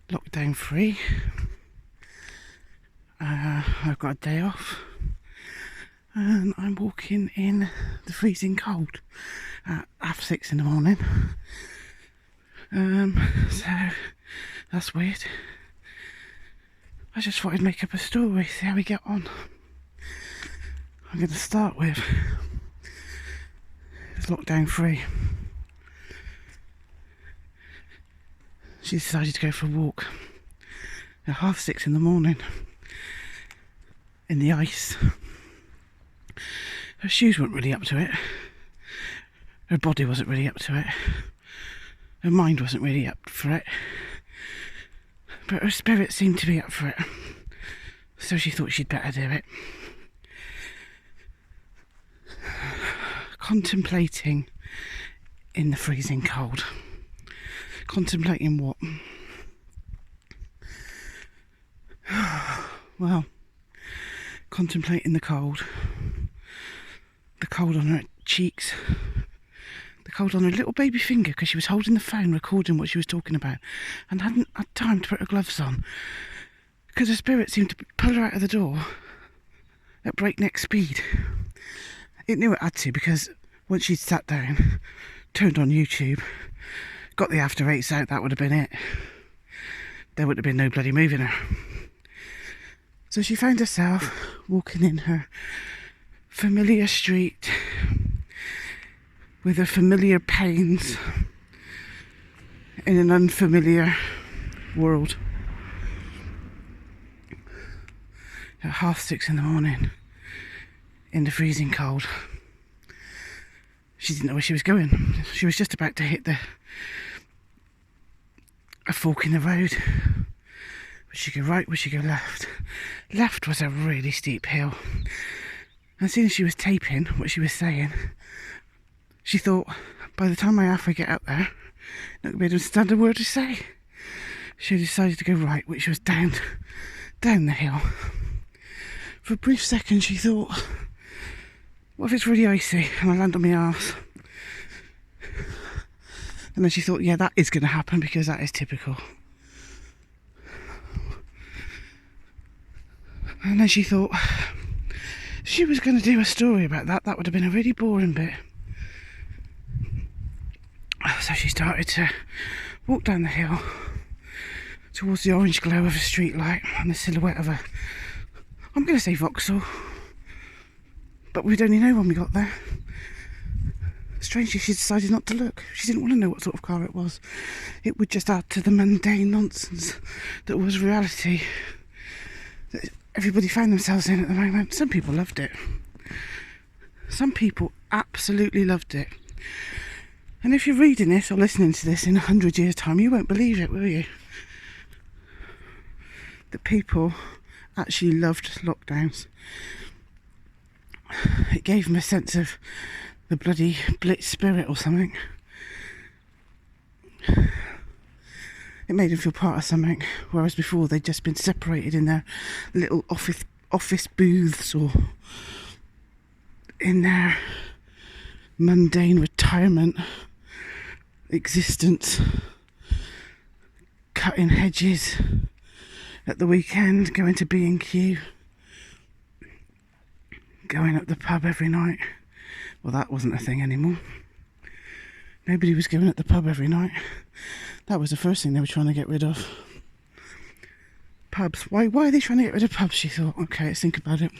lockdown free. I've got a day off and I'm walking in the freezing cold at 6:30 in the morning. So that's weird. I just thought I'd make up a story, see how we get on. I'm going to start with it's lockdown free. She decided to go for a walk at 6:30 in the morning in the ice. Her shoes weren't really up to it. Her body wasn't really up to it. Her mind wasn't really up for it. But her spirit seemed to be up for it. So she thought she'd better do it. Contemplating in the freezing cold. Contemplating what? Well, contemplating the cold on her cheeks, the cold on her little baby finger because she was holding the phone recording what she was talking about and hadn't had time to put her gloves on because her spirit seemed to pull her out of the door at breakneck speed. It knew it had to because once she'd sat down, turned on YouTube, got the After Eights out, that would have been it. There would have been no bloody moving her. So she found herself walking in her familiar street with her familiar pains in an unfamiliar world at 6:30 in the morning in the freezing cold. She didn't know where she was going. She was just about to hit a fork in the road. Would she go right? Would she go left? Left was a really steep hill. And as soon as she was taping what she was saying, she thought, by the time I halfway get up there, I'm not going to be able to stand a word to say. She decided to go right, which was down the hill. For a brief second she thought, what if it's really icy and I land on my arse? And then she thought, yeah, that is going to happen because that is typical. And then she thought, she was going to do a story about that. That would have been a really boring bit. So she started to walk down the hill towards the orange glow of a street light and the silhouette of I'm going to say Vauxhall, but we'd only know when we got there. Strangely, she decided not to look. She didn't want to know what sort of car it was. It would just add to the mundane nonsense that was reality that everybody found themselves in at the moment. Some people loved it. Some people absolutely loved it. And if you're reading this or listening to this in 100 years' time, you won't believe it, will you? That people actually loved lockdowns. It gave them a sense of the bloody blitz spirit or something. It made them feel part of something, whereas before they'd just been separated in their little office booths or in their mundane retirement existence, cutting hedges at the weekend, going to B&Q, going up the pub every night. Well, that wasn't a thing anymore. Nobody was going at the pub every night. That was the first thing they were trying to get rid of. Pubs. Why are they trying to get rid of pubs, she thought. Okay, let's think about it.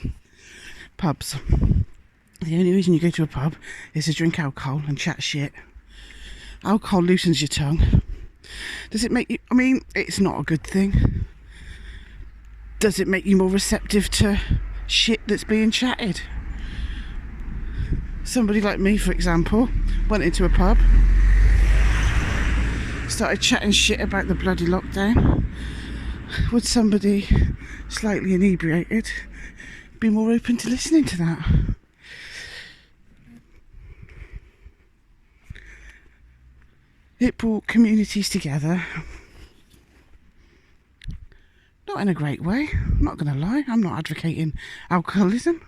Pubs. The only reason you go to a pub is to drink alcohol and chat shit. Alcohol loosens your tongue. Does it make you... I mean, it's not a good thing. Does it make you more receptive to shit that's being chatted? Somebody like me, for example, went into a pub, started chatting shit about the bloody lockdown. Would somebody slightly inebriated be more open to listening to that? It brought communities together. Not in a great way, I'm not going to lie, I'm not advocating alcoholism.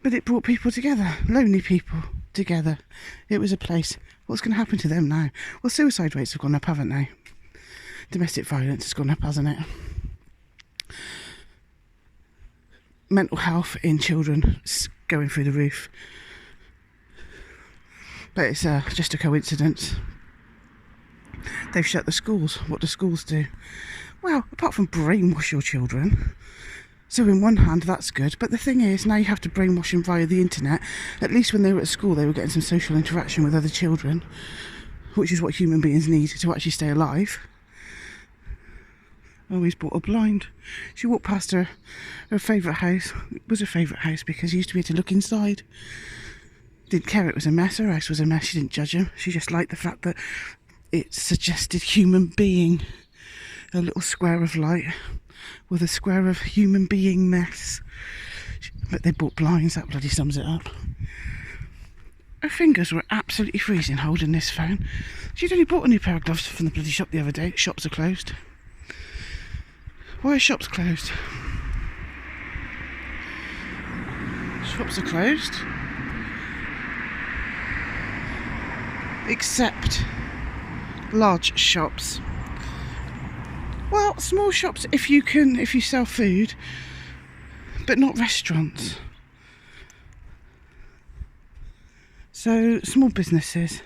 But it brought people together, lonely people together. It was a place. What's going to happen to them now? Well, suicide rates have gone up, haven't they? Domestic violence has gone up, hasn't it? Mental health in children is going through the roof. But it's just a coincidence. They've shut the schools. What do schools do? Well, apart from brainwash your children. So in one hand, that's good. But the thing is, now you have to brainwash them via the internet. At least when they were at school, they were getting some social interaction with other children, which is what human beings need to actually stay alive. I always brought her blind. She walked past her favourite house. It was her favourite house because she used to be able to look inside. Didn't care it was a mess. Her house was a mess. She didn't judge him. She just liked the fact that it suggested human being. A little square of light with a square of human being mess. But they bought blinds, that bloody sums it up. Her fingers were absolutely freezing holding this phone. She'd only bought a new pair of gloves from the bloody shop the other day. Shops are closed. Why are shops closed? Shops are closed. Except large shops. Well, small shops if you sell food, but not restaurants. So small businesses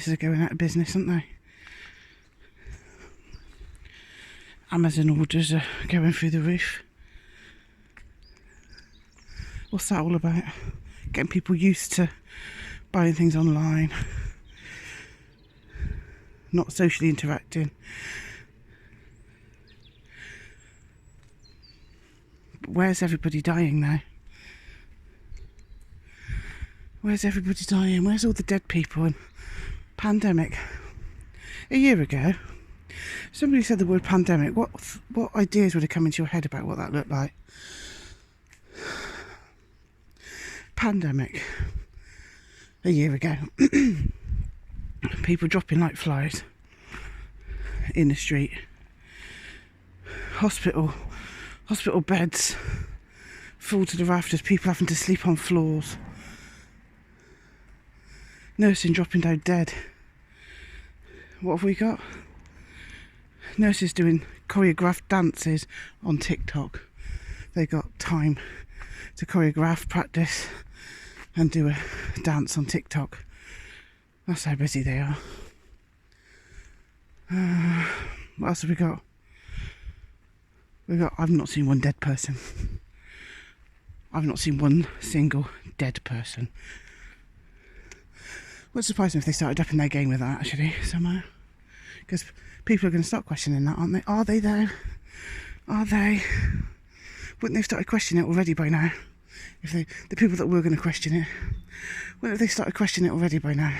are going out of business, aren't they? Amazon orders are going through the roof. What's that all about? Getting people used to buying things online. Not socially interacting. But where's everybody dying now? Where's everybody dying? Where's all the dead people? And pandemic. A year ago, somebody said the word pandemic. What ideas would have come into your head about what that looked like? Pandemic. A year ago. People dropping like flies in the street. Hospital beds full to the rafters. People having to sleep on floors. Nursing dropping down dead. What have we got? Nurses doing choreographed dances on TikTok. They got time to choreograph, practice and do a dance on TikTok. That's how busy they are. What else have we got? I've not seen one dead person. I've not seen one single dead person. Wouldn't surprise me if they started upping their game with that, actually, somehow. Because people are going to start questioning that, aren't they? Are they, though? Are they? Wouldn't they have started questioning it already by now? If the people that were going to question it, wouldn't they started questioning it already by now?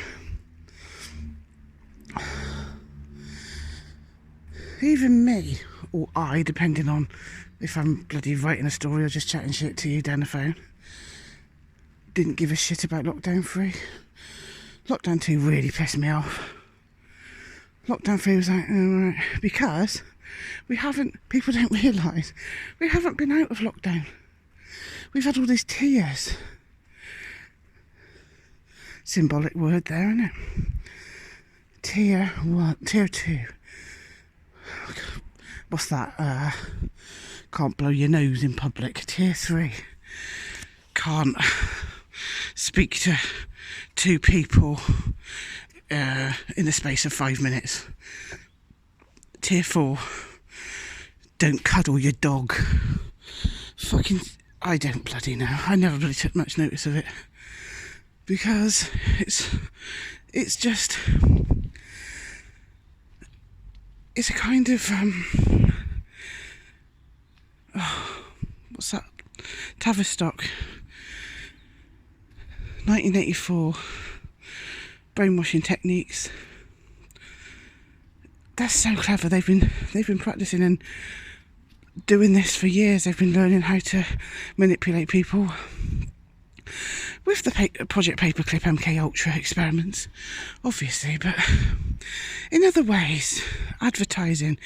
Even me, or I, depending on if I'm bloody writing a story or just chatting shit to you down the phone, didn't give a shit about Lockdown 3. Lockdown 2 really pissed me off. Lockdown 3 was like, oh, right, because people don't realise, we haven't been out of lockdown. We've had all these tiers. Symbolic word there, isn't it? Tier 1, Tier 2. What's that? Can't blow your nose in public. Tier 3. Can't speak to two people in the space of 5 minutes. Tier 4. Don't cuddle your dog. Fucking... I don't bloody know. I never really took much notice of it. Because it's just... It's a kind of... what's that? Tavistock. 1984. Brainwashing techniques. They're so clever. They've been practicing and doing this for years. They've been learning how to manipulate people with the Project Paperclip MK Ultra experiments, obviously, but in other ways, advertising,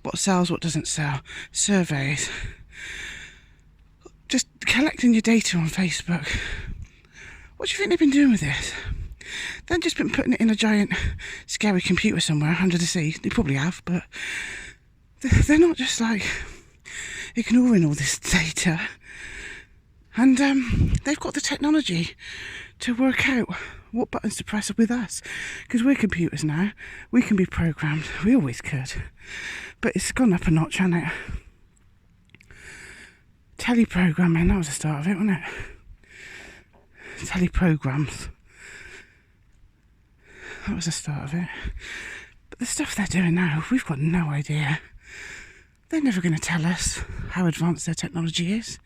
what sells, what doesn't sell, surveys, just collecting your data on Facebook. What do you think they've been doing with this? They've just been putting it in a giant, scary computer somewhere under the sea. They probably have, but they're not just like ignoring all this data. And they've got the technology to work out what buttons to press with us. Because we're computers now. We can be programmed. We always could. But it's gone up a notch, hasn't it? Teleprogramming, that was the start of it, wasn't it? Teleprograms. That was the start of it. But the stuff they're doing now, we've got no idea. They're never going to tell us how advanced their technology is.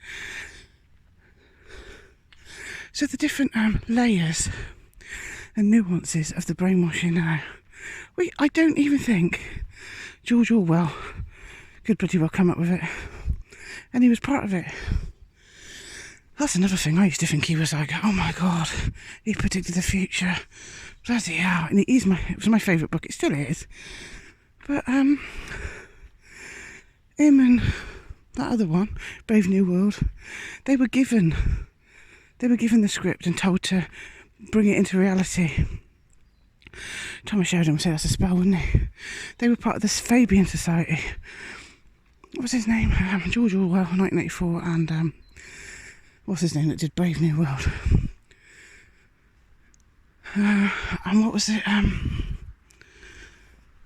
So the different layers and nuances of the brainwashing now. I don't even think George Orwell could pretty well come up with it. And he was part of it. That's another thing. I used to think he was like, oh my God, he predicted the future. Bloody hell. And it was my favourite book. It still is. But him and that other one, Brave New World, they were given the script and told to bring it into reality. Thomas Sheridan would say that's a spell, wouldn't he? They were part of this Fabian Society. What was his name? George Orwell, 1984, and what's his name that did Brave New World? And what was it?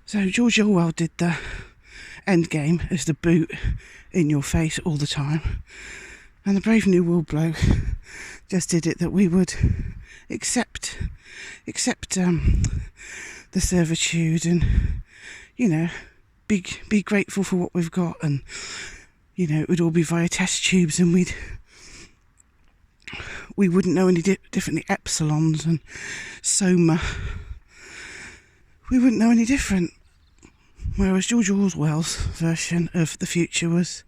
So George Orwell did the Endgame as the boot in your face all the time, and the Brave New World bloke just did it that we would accept the servitude and, you know, be grateful for what we've got, and, you know, it would all be via test tubes, and we wouldn't know any different, the epsilons and soma. We wouldn't know any different. Whereas George Orwell's version of the future was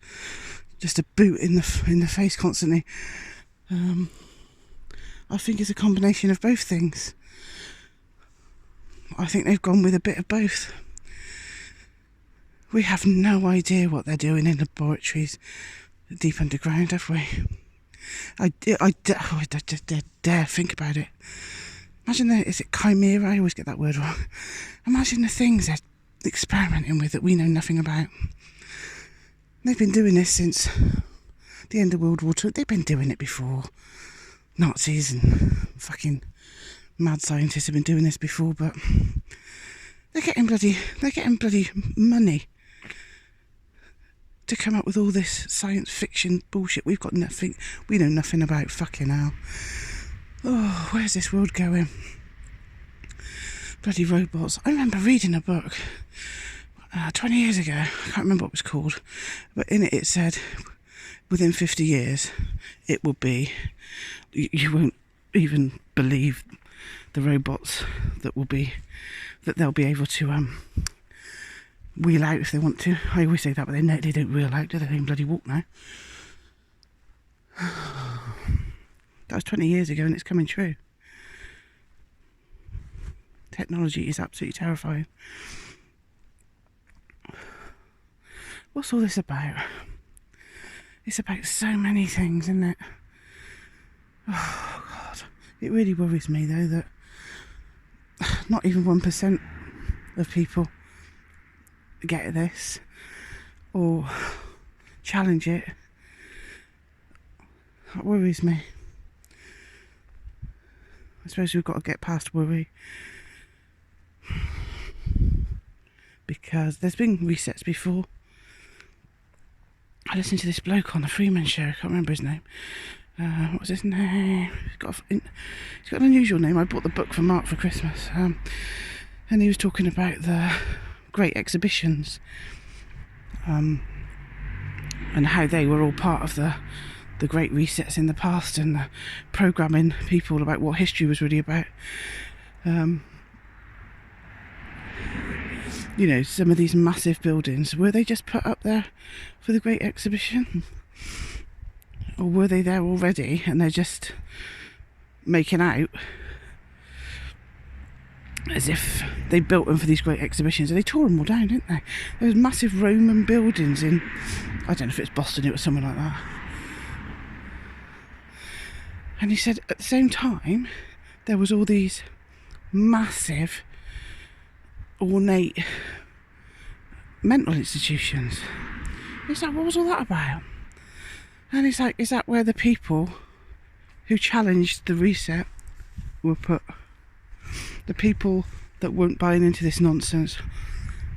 just a boot in the face constantly. I think it's a combination of both things. I think they've gone with a bit of both. We have no idea what they're doing in laboratories deep underground, have we? I dare think about it. Imagine is it chimera? I always get that word wrong. Imagine the things they're experimenting with that we know nothing about. They've been doing this since the end of World War II. They've been doing it before. Nazis and fucking mad scientists have been doing this before, but they're getting bloody money to come up with all this science fiction bullshit we know nothing about. Fucking hell. Oh, where's this world going? Bloody robots. I remember reading a book 20 years ago, I can't remember what it was called, but in it said within 50 years it will be, you won't even believe the robots that they'll be able to wheel out if they want to. I always say that, but they don't wheel out, do they? They can bloody walk now. That was 20 years ago and it's coming true. Technology is absolutely terrifying. What's all this about? It's about so many things, isn't it? Oh God, it really worries me though that not even 1% of people get this or challenge it. That worries me. I suppose we've got to get past worry, because there's been resets before. I listened to this bloke on the Freeman show, I can't remember his name. What was his name? He's got an unusual name. I bought the book for Mark for Christmas, and he was talking about the great exhibitions, and how they were all part of the great resets in the past, and programming people about what history was really about. You know, some of these massive buildings, were they just put up there for the Great Exhibition? Or were they there already and they're just making out as if they built them for these great exhibitions? And they tore them all down, didn't they? There was massive Roman buildings in, I don't know if it's Boston, it was somewhere like that. And he said at the same time, there was all these massive, ornate mental institutions. It's like, what was all that about? And it's like, is that where the people who challenged the reset were put? The people that weren't buying into this nonsense,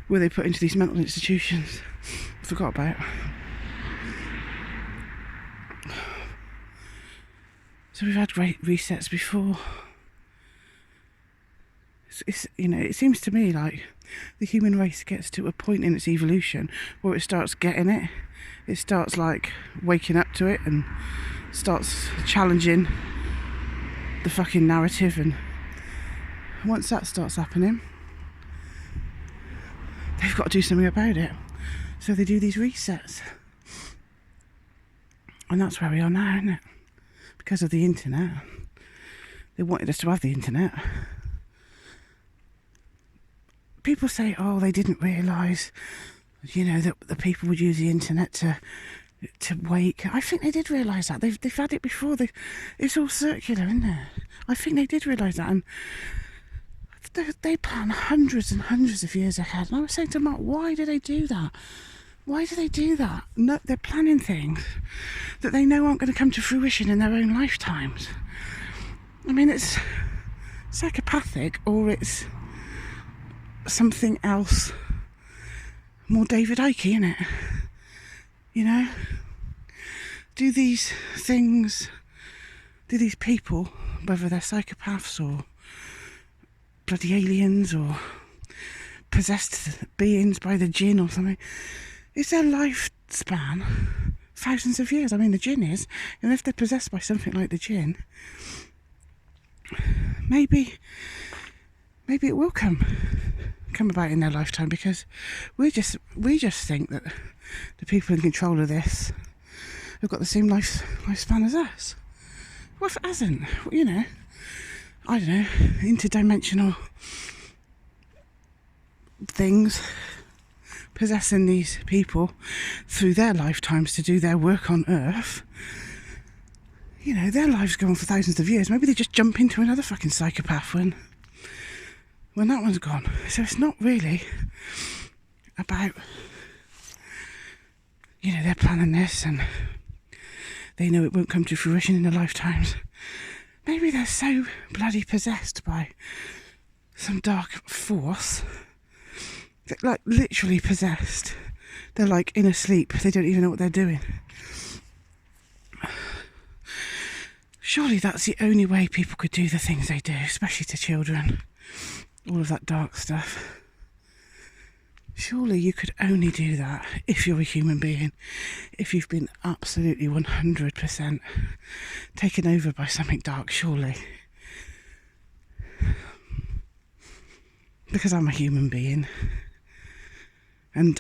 were they put into these mental institutions? Forgot about. So we've had great resets before. It's it seems to me like the human race gets to a point in its evolution where it starts getting it. It starts like waking up to it and starts challenging the fucking narrative, and once that starts happening, they've got to do something about it. So they do these resets. And that's where we are now, isn't it? Because of the internet. They wanted us to have the internet. People say, oh, they didn't realise, that the people would use the internet to wake. I think they did realise that. They've had it before. It's all circular, isn't it? I think they did realise that. And they plan hundreds and hundreds of years ahead. And I was saying to Mark, why do they do that? Why do they do that? No, they're planning things that they know aren't going to come to fruition in their own lifetimes. I mean, it's psychopathic, or it's something else more David Icke, innit? Do these things, do these people, whether they're psychopaths or bloody aliens or possessed beings by the jinn or something, is their lifespan thousands of years? I mean, the jinn is, and if they're possessed by something like the jinn, maybe it will come about in their lifetime, because we just think that the people in control of this have got the same lifespan as us. What if it hasn't? I don't know, interdimensional things possessing these people through their lifetimes to do their work on Earth. Their lives go on for thousands of years. Maybe they just jump into another fucking psychopath when that one's gone. So it's not really about, they're planning this and they know it won't come to fruition in their lifetimes. Maybe they're so bloody possessed by some dark force, like literally possessed. They're like in a sleep. They don't even know what they're doing. Surely that's the only way people could do the things they do, especially to children. All of that dark stuff. Surely you could only do that if you're a human being. If you've been absolutely 100% taken over by something dark, surely. Because I'm a human being. And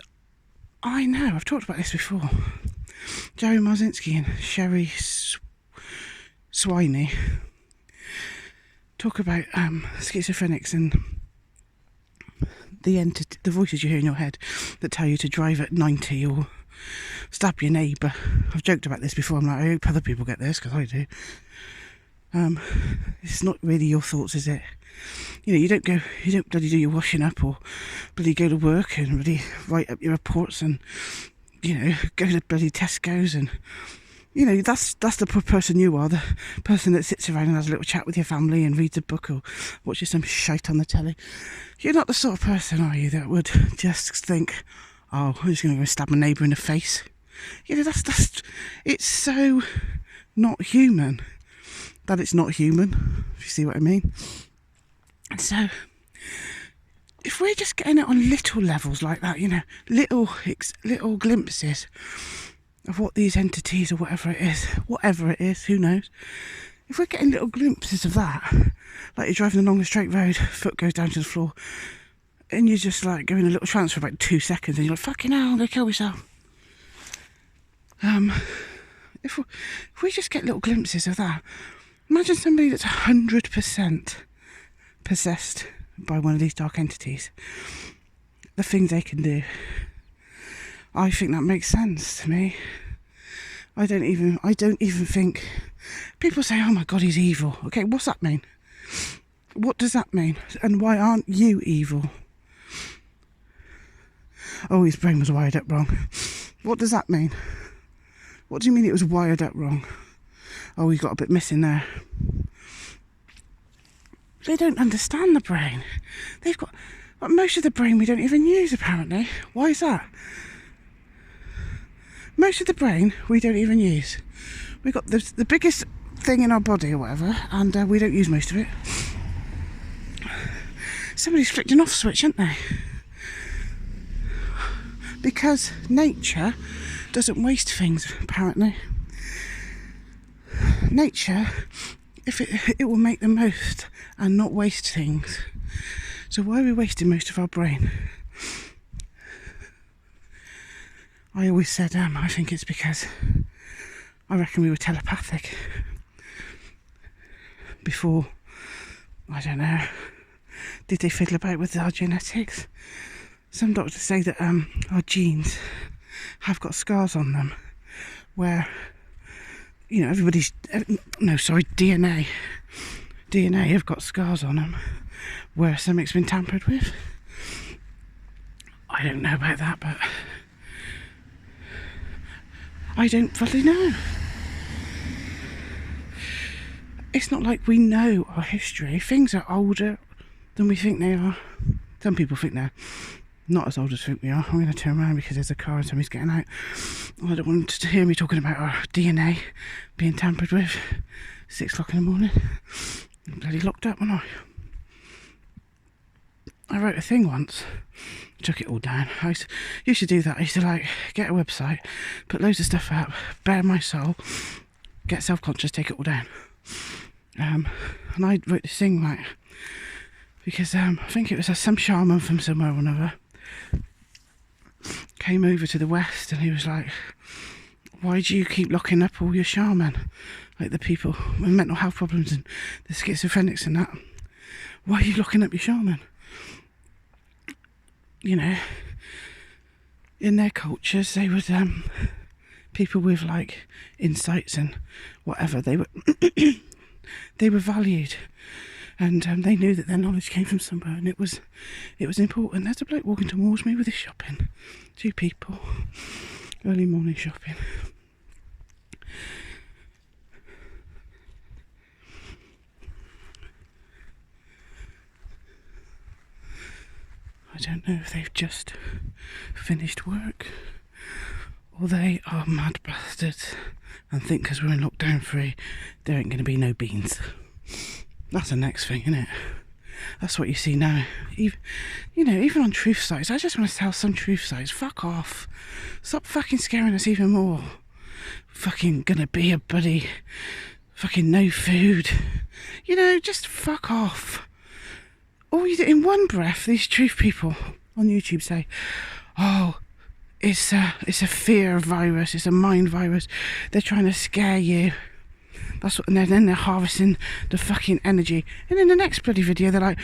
I know, I've talked about this before. Jerry Marzinski and Sherry Swiney talk about schizophrenics and the voices you hear in your head that tell you to drive at 90 or stab your neighbour. I've joked about this before. I'm like, I hope other people get this, because I do. It's not really your thoughts, is it? You don't bloody do your washing up, or bloody go to work and bloody write up your reports and go to bloody Tesco's, and that's the person you are, the person that sits around and has a little chat with your family and reads a book or watches some shite on the telly. You're not the sort of person, are you, that would just think, oh, I'm just going to go stab my neighbour in the face. That's it's so not human that it's not human, if you see what I mean. And so, if we're just getting it on little levels like that, little glimpses of what these entities or whatever it is, who knows? If we're getting little glimpses of that, like you're driving along a straight road, foot goes down to the floor, and you're just like going a little trance for about 2 seconds, and you're like, fucking hell, I'm going to kill myself. If we just get little glimpses of that, imagine somebody that's 100% possessed by one of these dark entities, the things they can do. I think that makes sense to me. I don't even think. People say, oh my God, he's evil. Okay, what's that mean? What does that mean? And why aren't you evil? Oh, his brain was wired up wrong. What does that mean? What do you mean it was wired up wrong? Oh, he got a bit missing there. They don't understand the brain. They've got most of the brain we don't even use, apparently. Why is that? Most of the brain we don't even use. We've got the biggest thing in our body or whatever, and we don't use most of it. Somebody's flicked an off switch, haven't they? Because nature doesn't waste things, apparently. Nature, if it will make the most and not waste things. So why are we wasting most of our brain? I always said, I think it's because I reckon we were telepathic before. I don't know. Did they fiddle about with our genetics? Some doctors say that our genes have got scars on them where, you know, DNA have got scars on them where something's been tampered with. I don't know about that, but I don't fully know. It's not like we know our history. Things are older than we think they are. Some people think they're not as old as we think we are. I'm going to turn around because there's a car and somebody's getting out. I don't want to hear me talking about our DNA being tampered with. 6 o'clock in the morning. I'm bloody locked up, wasn't I wrote a thing once. Took it all down. I used to do that. I used to get a website, put loads of stuff up, bare my soul, get self-conscious, take it all down. And I wrote this thing because I think it was some shaman from somewhere or another came over to the West, and he was like, why do you keep locking up all your shaman, like the people with mental health problems and the schizophrenics and that? Why are you locking up your shaman? You know, in their cultures they would people with insights and whatever, they were they were valued, and they knew that their knowledge came from somewhere, and it was important. There's a bloke walking towards me with his shopping. 2 people, early morning shopping. I don't know if they've just finished work or they are mad bastards and think because we're in lockdown 3 there ain't going to be no beans. That's the next thing, isn't it? That's what you see now. Even on truth sites. I just want to tell some truth sites, fuck off. Stop fucking scaring us even more. Fucking gonna be a buddy. Fucking no food. Just fuck off. Or in one breath, these truth people on YouTube say, oh, it's a fear virus, it's a mind virus, they're trying to scare you. That's what, and then they're harvesting the fucking energy. And in the next bloody video, they're like,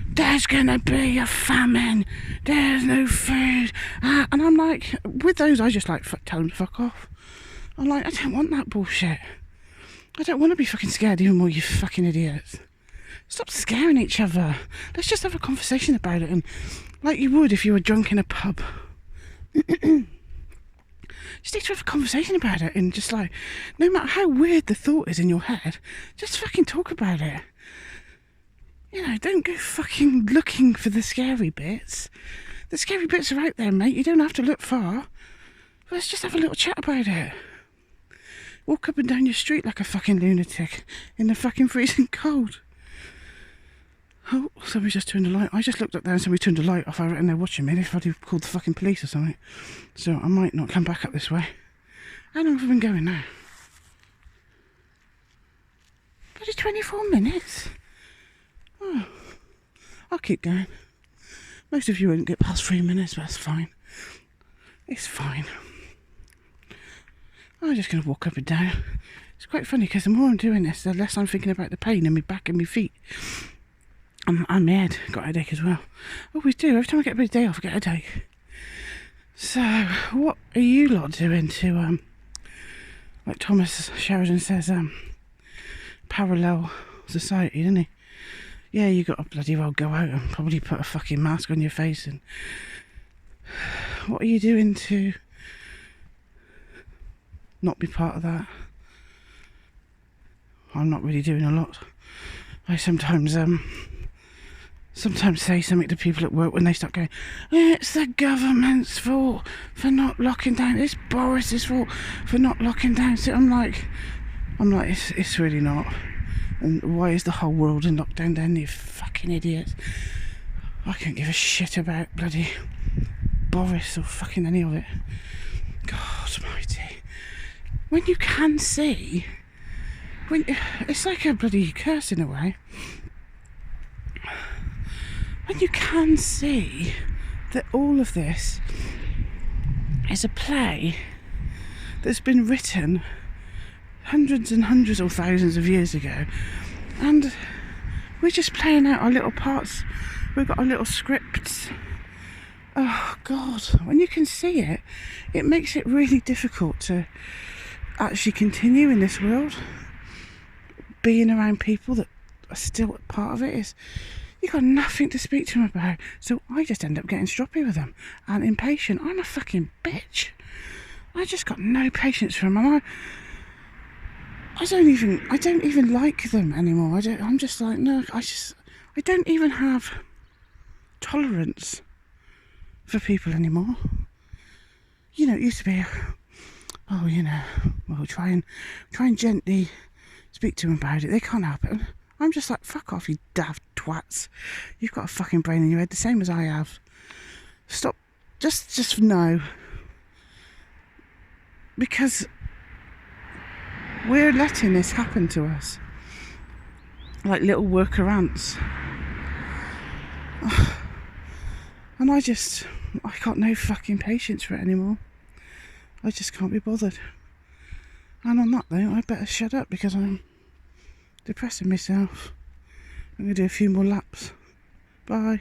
there's gonna be a famine, there's no food. And I'm like, with those, I just tell them to fuck off. I'm like, I don't want that bullshit. I don't want to be fucking scared even more, you fucking idiots. Stop scaring each other. Let's just have a conversation about it, and like you would if you were drunk in a pub. Just need to have a conversation about it, and just no matter how weird the thought is in your head, just fucking talk about it. Don't go fucking looking for the scary bits. The scary bits are out there, mate. You don't have to look far. Let's just have a little chat about it. Walk up and down your street like a fucking lunatic in the fucking freezing cold. Oh, somebody just turned the light. I just looked up there and somebody turned the light off. I reckon they're watching me. They probably called the fucking police or something. So I might not come back up this way. How long have I been going now? But it's 24 minutes. Oh, I'll keep going. Most of you won't get past 3 minutes, but that's fine. It's fine. I'm just going to walk up and down. It's quite funny because the more I'm doing this, the less I'm thinking about the pain in my back and my feet. And my head. Got a headache as well. I always do. Every time I get a bit of day off, I get a headache. So, what are you lot doing to, like Thomas Sheridan says, parallel society, didn't he? yeah, you got to bloody well go out and probably put a fucking mask on your face. And what are you doing to not be part of that? I'm not really doing a lot. I sometimes say something to people at work when they start going, it's the government's fault for not locking down, it's Boris's fault for not locking down. So I'm like, it's really not. And why is the whole world in lockdown then, you fucking idiots? I can't give a shit about bloody Boris or fucking any of it. God almighty. When you can see, it's like a bloody curse in a way. When you can see that all of this is a play that's been written hundreds and hundreds or thousands of years ago, and we're just playing out our little parts. We've got our little scripts. Oh God, when you can see it, it makes it really difficult to actually continue in this world. Being around people that are still part of it is, you've got nothing to speak to them about. So I just end up getting stroppy with them and impatient. I'm a fucking bitch. I just got no patience for them. I don't even like them anymore. I'm just like, no, I don't even have tolerance for people anymore. You know, it used to be, oh, you know, well, try and gently speak to them about it. They can't help it. I'm just like, fuck off, you daft twats. You've got a fucking brain in your head, the same as I have. Stop. Just no. Because we're letting this happen to us. Like little worker ants. And I got no fucking patience for it anymore. I just can't be bothered. And on that note, I better shut up because I'm depressing myself. I'm going to do a few more laps. Bye.